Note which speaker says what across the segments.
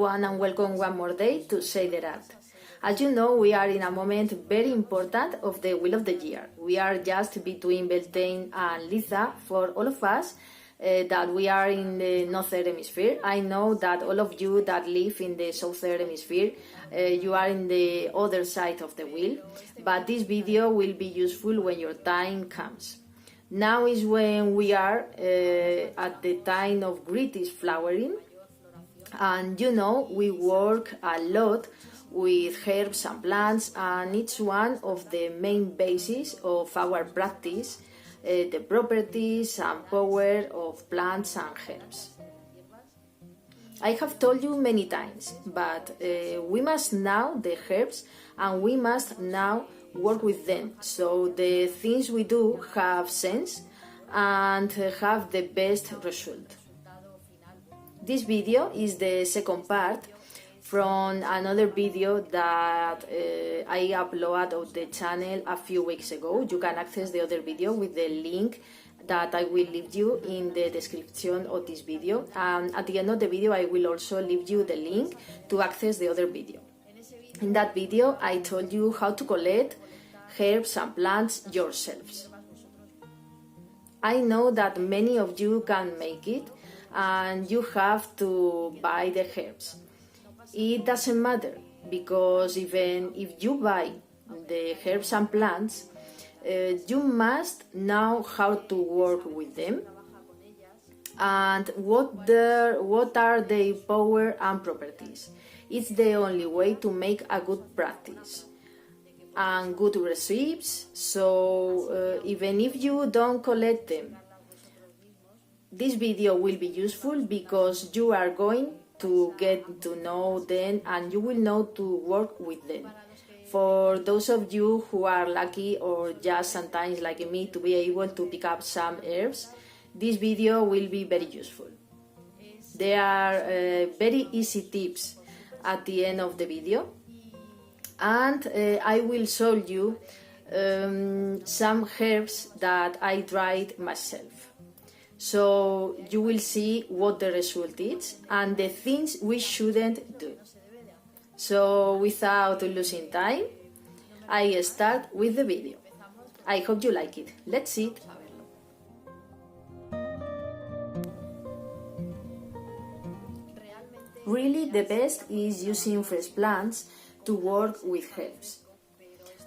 Speaker 1: everyone and welcome one more day to Seidr. As you know, we are in a moment very important of the wheel of the year. We are just between Beltane and Liza for all of us that we are in the northern hemisphere. I know that all of you that live in the southern hemisphere, you are in the other side of the wheel, but this video will be useful when your time comes. Now is when we are at the time of greatest flowering, and you know we work a lot with herbs and plants, and it's one of the main bases of our practice, the properties and power of plants and herbs. I have told you many times, but we must know the herbs and we must now work with them, so the things we do have sense and have the best result. This video is the second part from another video that I uploaded on the channel a few weeks ago. You can access the other video with the link that I will leave you in the description of this video, and at the end of the video I will also leave you the link to access the other video. In that video I told you how to collect herbs and plants yourselves. I know that many of you can make it and you have to buy the herbs. It doesn't matter, because even if you buy the herbs and plants, you must know how to work with them and what are their power and properties. It's the only way to make a good practice and good recipes, so even if you don't collect them, this video will be useful because you are going to get to know them and you will know to work with them. For those of you who are lucky or just sometimes like me to be able to pick up some herbs, this video will be very useful. There are very easy tips at the end of the video, and I will show you some herbs that I tried myself. So you will see what the result is and the things we shouldn't do. So without losing time, I start with the video. I hope you like it. Let's see it. Really, the best is using fresh plants to work with herbs.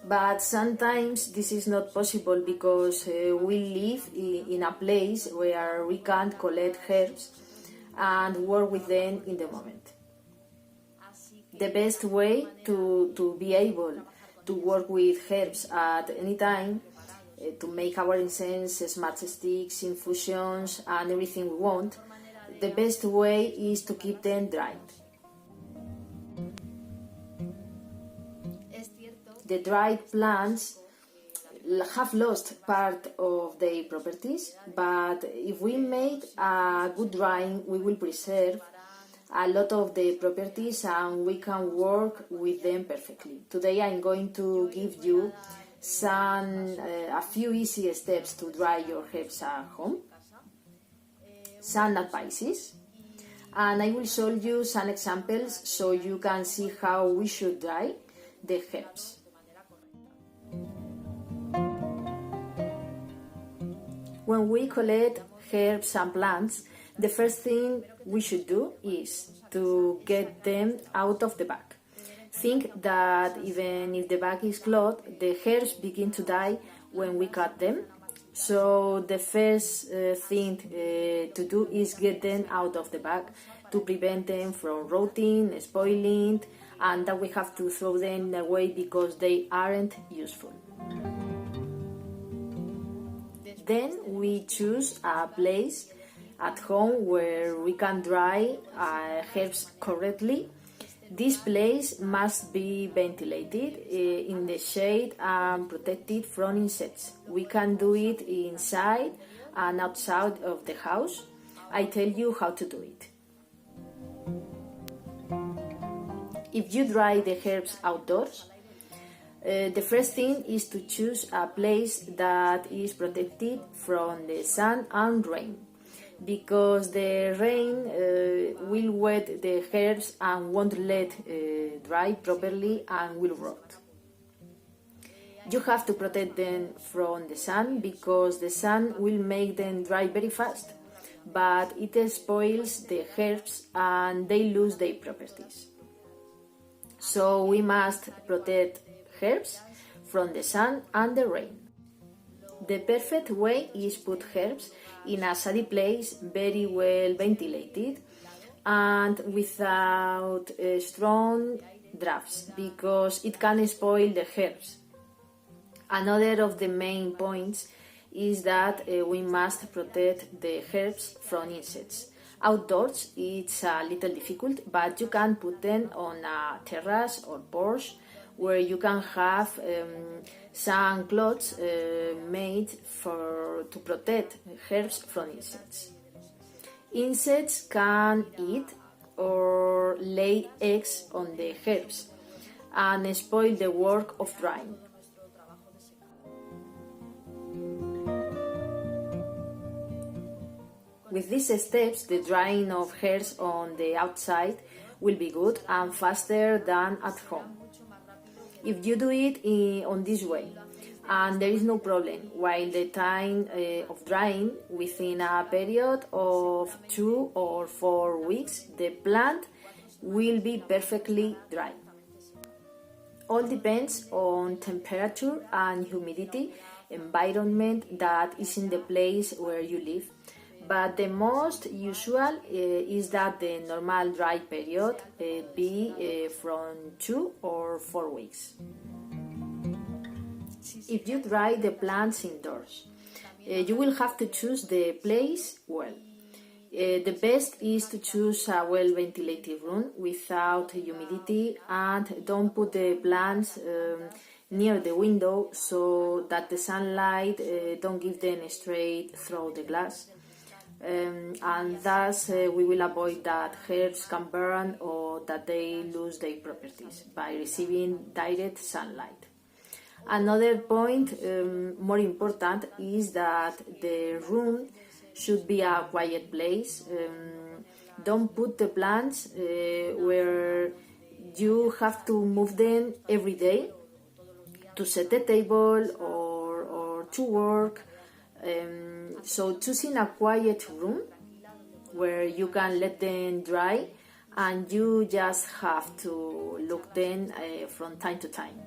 Speaker 1: But sometimes this is not possible because we live in a place where we can't collect herbs and work with them in the moment. The best way to be able to work with herbs at any time, to make our incense, smudge sticks, infusions and everything we want, the best way is to keep them dried. The dried plants have lost part of their properties, but if we make a good drying, we will preserve a lot of the properties and we can work with them perfectly. Today I'm going to give you a few easy steps to dry your herbs at home, some advices, and I will show you some examples so you can see how we should dry the herbs. When we collect herbs and plants, the first thing we should do is to get them out of the bag. Think that even if the bag is closed, the herbs begin to die when we cut them. So the first thing to do is get them out of the bag to prevent them from rotting, spoiling, and that we have to throw them away because they aren't useful. Then we choose a place at home where we can dry herbs correctly. This place must be ventilated in the shade and protected from insects. We can do it inside and outside of the house. I tell you how to do it. If you dry the herbs outdoors, the first thing is to choose a place that is protected from the sun and rain. because the rain will wet the herbs and won't let dry properly and will rot. You have to protect them from the sun because the sun will make them dry very fast, but it spoils the herbs and they lose their properties. So we must protect herbs from the sun and the rain. The perfect way is put herbs in a shady place, very well ventilated, and without strong drafts, because it can spoil the herbs. Another of the main points is that we must protect the herbs from insects. Outdoors it's a little difficult, but you can put them on a terrace or porch where you can have some cloths made to protect herbs from insects. Insects can eat or lay eggs on the herbs and spoil the work of drying. With these steps, the drying of herbs on the outside will be good and faster than at home. If you do it on this way, and there is no problem, while the time of drying within a period of 2 or 4 weeks, the plant will be perfectly dry. All depends on temperature and humidity environment that is in the place where you live. But the most usual is that the normal dry period be from 2 or 4 weeks. If you dry the plants indoors, you will have to choose the place well. The best is to choose a well-ventilated room without humidity, and don't put the plants near the window so that the sunlight don't give them straight through the glass. And thus we will avoid that herbs can burn or that they lose their properties by receiving direct sunlight. Another point, more important, is that the room should be a quiet place. Don't put the plants where you have to move them every day to set the table or to work. So choosing a quiet room where you can let them dry and you just have to look them from time to time.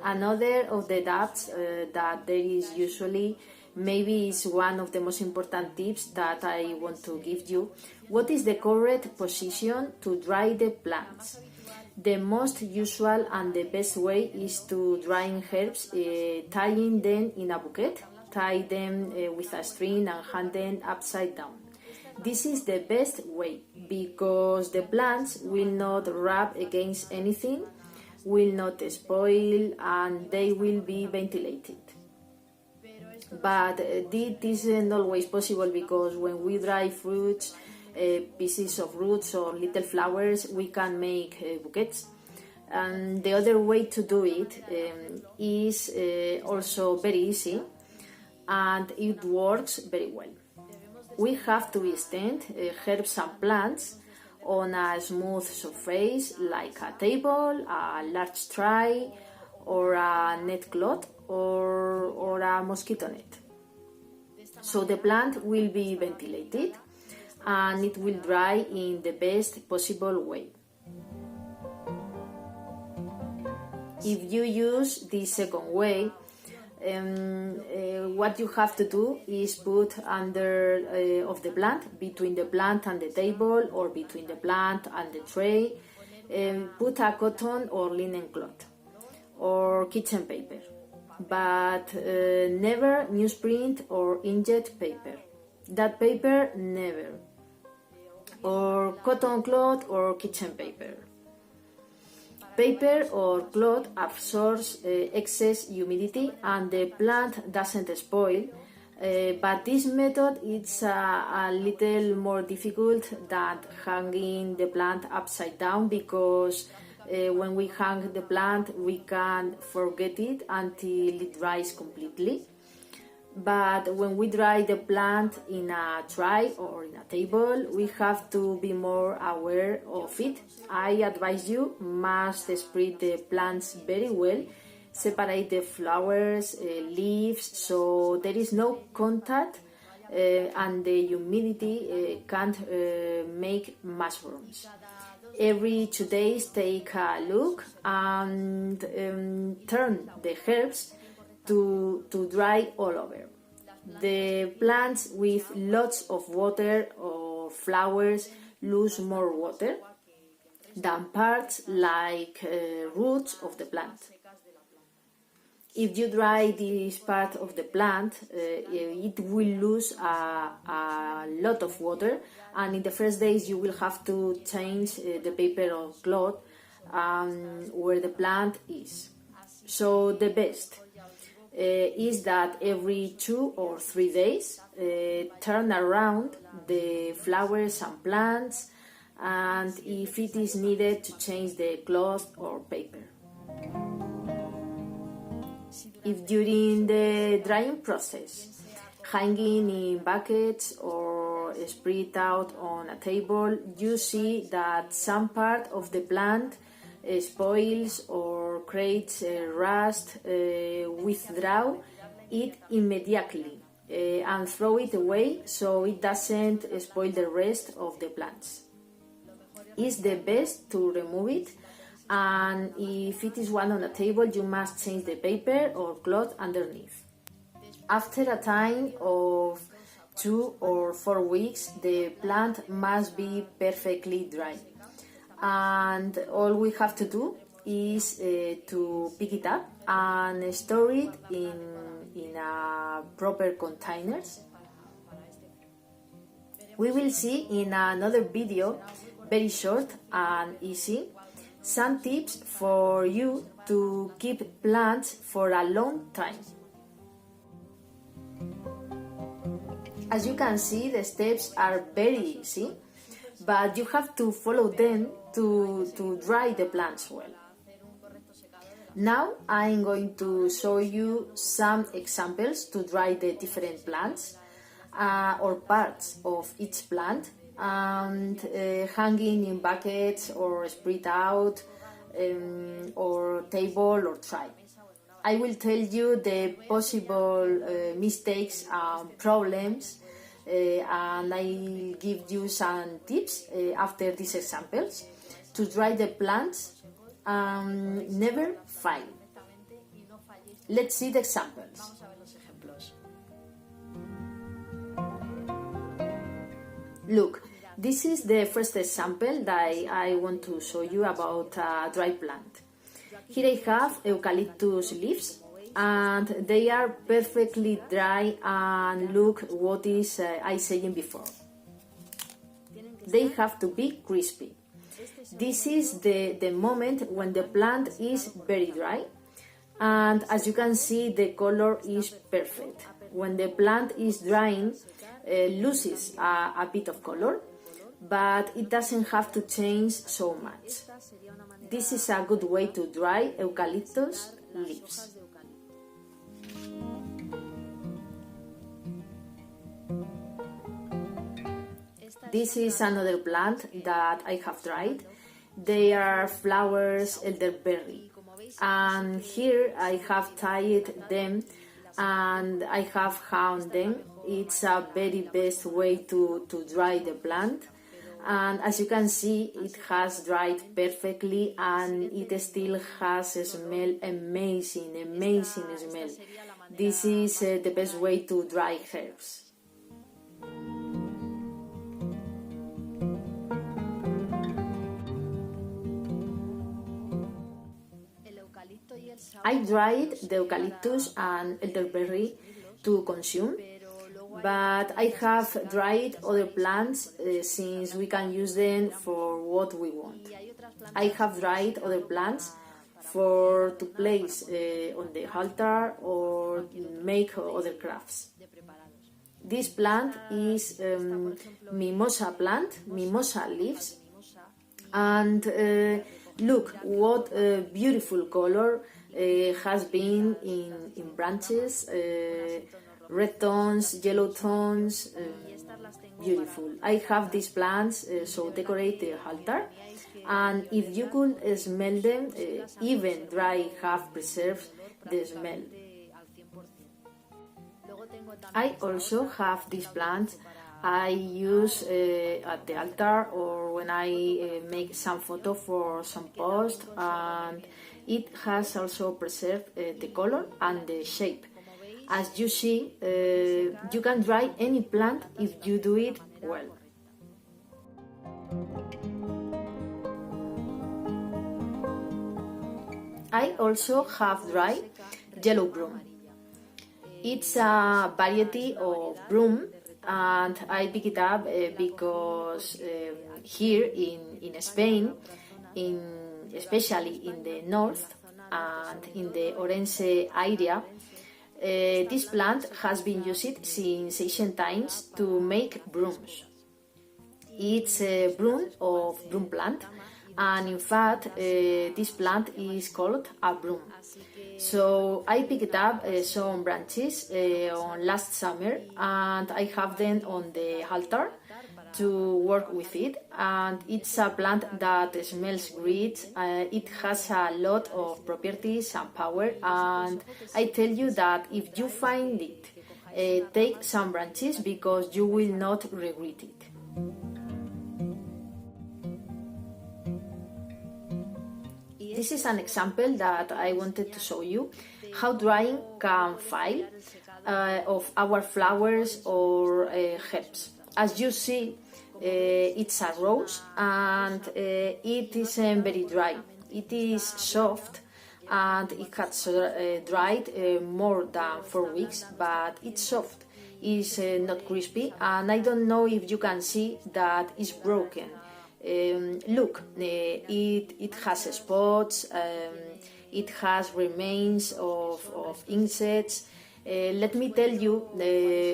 Speaker 1: Another of the doubts that there is usually, maybe is one of the most important tips that I want to give you. What is the correct position to dry the plants? The most usual and the best way is to drying herbs, tying them in a bucket, tie them with a string and hang them upside down. This is the best way because the plants will not rub against anything, will not spoil, and they will be ventilated. But this isn't always possible because when we dry fruits, pieces of roots or little flowers, we can make bouquets. And the other way to do it is also very easy and it works very well. We have to extend herbs and plants on a smooth surface like a table, a large tray, or a net cloth or a mosquito net. So the plant will be ventilated and it will dry in the best possible way. If you use this second way, what you have to do is put under of the plant, between the plant and the table or between the plant and the tray, put a cotton or linen cloth or kitchen paper, but never newsprint or inkjet paper. That paper never. Or cotton cloth or kitchen paper. Paper or cloth absorbs excess humidity and the plant doesn't spoil, but this method is a little more difficult than hanging the plant upside down because when we hang the plant we can forget it until it dries completely. But when we dry the plant in a tray or in a table, we have to be more aware of it. I advise you must spread the plants very well, separate the flowers, leaves, so there is no contact and the humidity can't make mushrooms. Every 2 days take a look and turn the herbs to dry all over. The plants with lots of water or flowers lose more water than parts like roots of the plant. If you dry this part of the plant, it will lose a lot of water, and in the first days you will have to change the paper or cloth where the plant is. So the best is that every 2 or 3 days turn around the flowers and plants, and if it is needed to change the cloth or paper. If during the drying process, hanging in buckets or spread out on a table, you see that some part of the plant spoils or creates rust, withdraw it immediately and throw it away so it doesn't spoil the rest of the plants. It's the best to remove it, and if it is one on a table, you must change the paper or cloth underneath. After a time of 2 or 4 weeks, the plant must be perfectly dry, and all we have to do is to pick it up and store it in a proper containers. We will see in another video, very short and easy, some tips for you to keep plants for a long time. As you can see, the steps are very easy, but you have to follow them to dry the plants well. Now I'm going to show you some examples to dry the different plants or parts of each plant, and hanging in buckets or spread out or table or tray. I will tell you the possible mistakes and problems, and I'll give you some tips after these examples to dry the plants and never fail. Let's see the examples. Look, this is the first example that I want to show you about a dry plant. Here I have eucalyptus leaves, and they are perfectly dry, and look what is I saying before. They have to be crispy. This is the moment when the plant is very dry, and as you can see, the color is perfect. When the plant is drying, loses a bit of color, but it doesn't have to change so much. This is a good way to dry eucalyptus leaves. This is another plant that I have dried. They are flowers elderberry, and here I have tied them and I have hung them. It's a very best way to dry the plant, and as you can see, it has dried perfectly, and it still has a smell, amazing smell. This is the best way to dry herbs. I dried the eucalyptus and elderberry to consume, but I have dried other plants since we can use them for what we want. I have dried other plants to place on the altar or make other crafts. This plant is mimosa plant, mimosa leaves, and look what a beautiful color has been in branches, red tones, yellow tones, beautiful. I have these plants so decorate the altar, and if you could smell them, even dry have preserved the smell. I also have these plants I use at the altar or when I make some photo for some post, and it has also preserved the color and the shape. As you see, you can dry any plant if you do it well. I also have dry yellow broom. It's a variety of broom, and I pick it up because here in Spain, especially in the north and in the Orense area, this plant has been used since ancient times to make brooms. It's a broom of broom plant, and in fact this plant is called a broom. So I picked up some branches on last summer, and I have them on the altar to work with it, and it's a plant that smells great. It has a lot of properties and power, and I tell you that if you find it, take some branches because you will not regret it. This is an example that I wanted to show you how drying can fail of our flowers or herbs. As you see, it's a rose and it isn't very dry. It is soft and it has dried more than 4 weeks, but it's soft. It's not crispy, and I don't know if you can see that it's broken. Look, it has spots, it has remains of insects. Let me tell you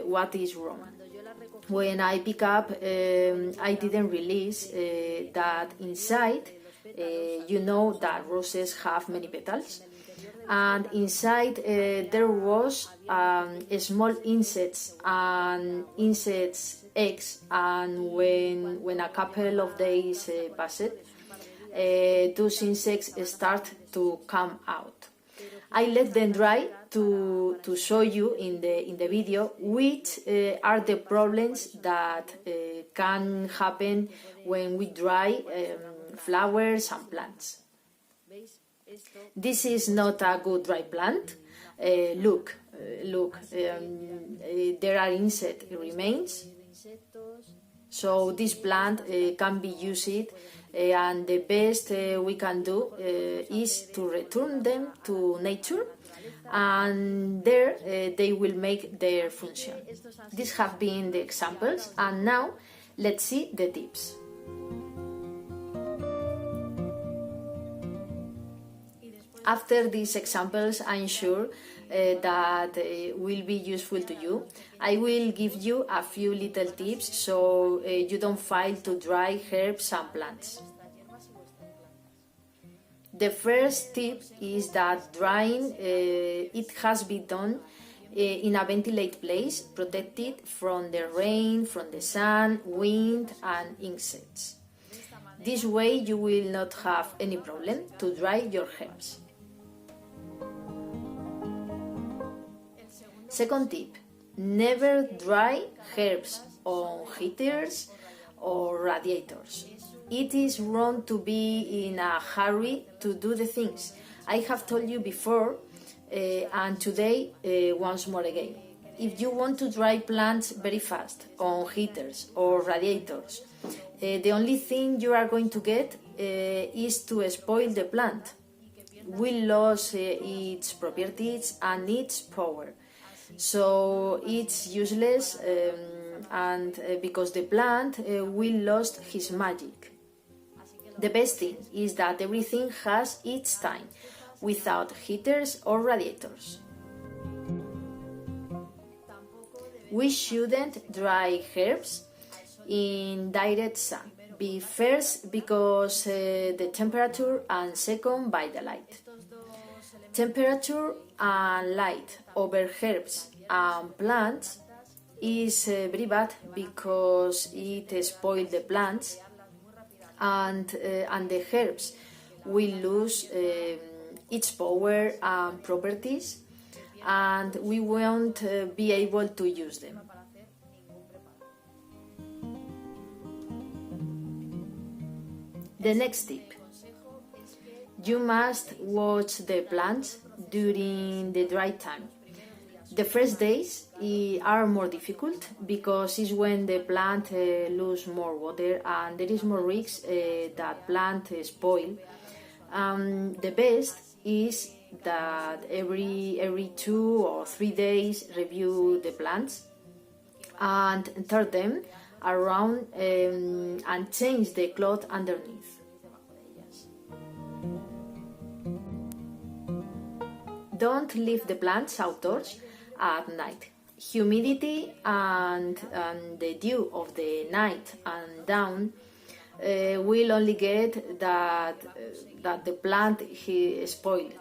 Speaker 1: what is wrong. When I pick up, I didn't release that inside, you know that roses have many petals, and inside there was small insects and insects eggs, and when a couple of days passed, those insects start to come out. I let them dry to show you in the video which are the problems that can happen when we dry flowers and plants. This is not a good dry plant. Look, there are insect remains. So this plant can be used, and the best we can do is to return them to nature, and there they will make their function. These have been the examples, and now let's see the tips. After these examples, I'm sure that will be useful to you. I will give you a few little tips so you don't fail to dry herbs and plants. The first tip is that drying it has been done in a ventilated place, protected from the rain, from the sun, wind and insects. This way you will not have any problem to dry your herbs. Second tip, never dry herbs on heaters or radiators. It is wrong to be in a hurry to do the things. I have told you before, and today once more again. If you want to dry plants very fast on heaters or radiators, the only thing you are going to get is to spoil the plant. We lose its properties and its power. So it's useless, and because the plant will lose his magic. The best thing is that everything has its time, without heaters or radiators. We shouldn't dry herbs in direct sun. First, because the temperature, and second, by the light. Temperature and light over herbs and plants is very bad because it spoils the plants, and the herbs will lose its power and properties, and we won't be able to use them. The next tip: you must watch the plants during the dry time. The first days are more difficult because it's when the plant lose more water and there is more risk that plant spoil. The best is that every 2 or 3 days review the plants and turn them around and change the cloth underneath. Don't leave the plants outdoors at night. Humidity and the dew of the night and down will only get that the plant is spoiled.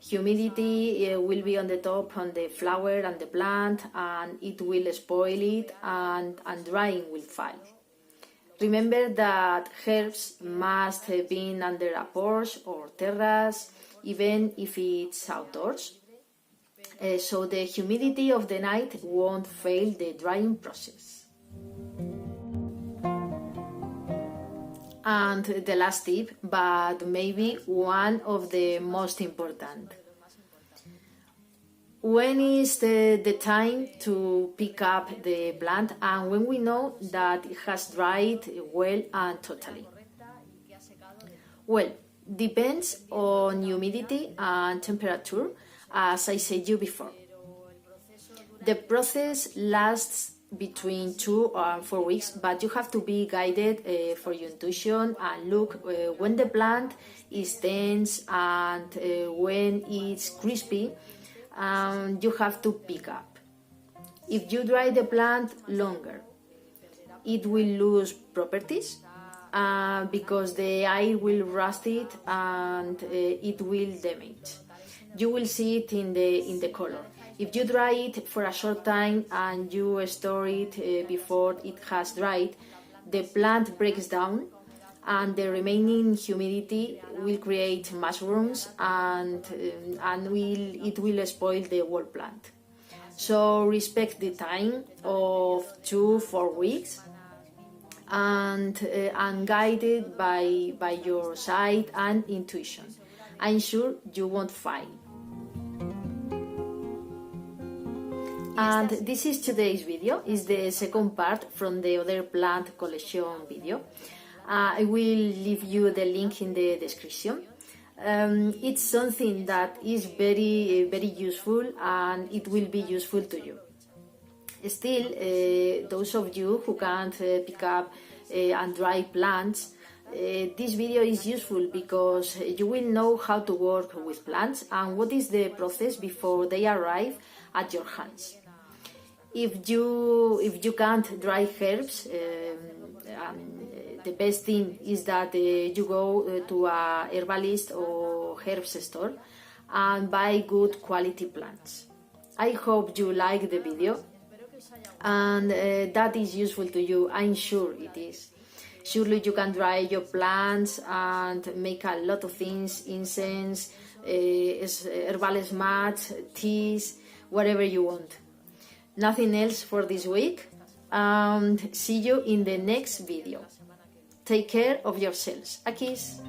Speaker 1: Humidity will be on the top on the flower and the plant, and it will spoil it, and drying will fail. Remember that herbs must have been under a porch or terrace, even if it's outdoors, so the humidity of the night won't fail the drying process. And the last tip, but maybe one of the most important: when is the time to pick up the plant, and when we know that it has dried well and totally? Well, depends on humidity and temperature, as I said you before. The process lasts between 2 and 4 weeks, but you have to be guided for your intuition and look when the plant is tense and when it's crispy. You have to pick up. If you dry the plant longer, it will lose properties because the air will rust it and it will damage. You will see it in the color. If you dry it for a short time and you store it before it has dried, the plant breaks down and the remaining humidity will create mushrooms and it will spoil the whole plant. So respect the time of 2-4 weeks and guided by your sight and intuition. I'm sure you won't fail. And this is today's video. It's the second part from the other plant collection video. I will leave you the link in the description. It's something that is very, very useful, and it will be useful to you. Still, those of you who can't pick up and dry plants, this video is useful because you will know how to work with plants and what is the process before they arrive at your hands. If you can't dry herbs, the best thing is that you go to a herbalist or herbs store and buy good quality plants. I hope you like the video and that is useful to you. I'm sure it is. Surely you can dry your plants and make a lot of things: incense, herbal smudges, teas, whatever you want. Nothing else for this week, and see you in the next video. Take care of yourselves. A kiss.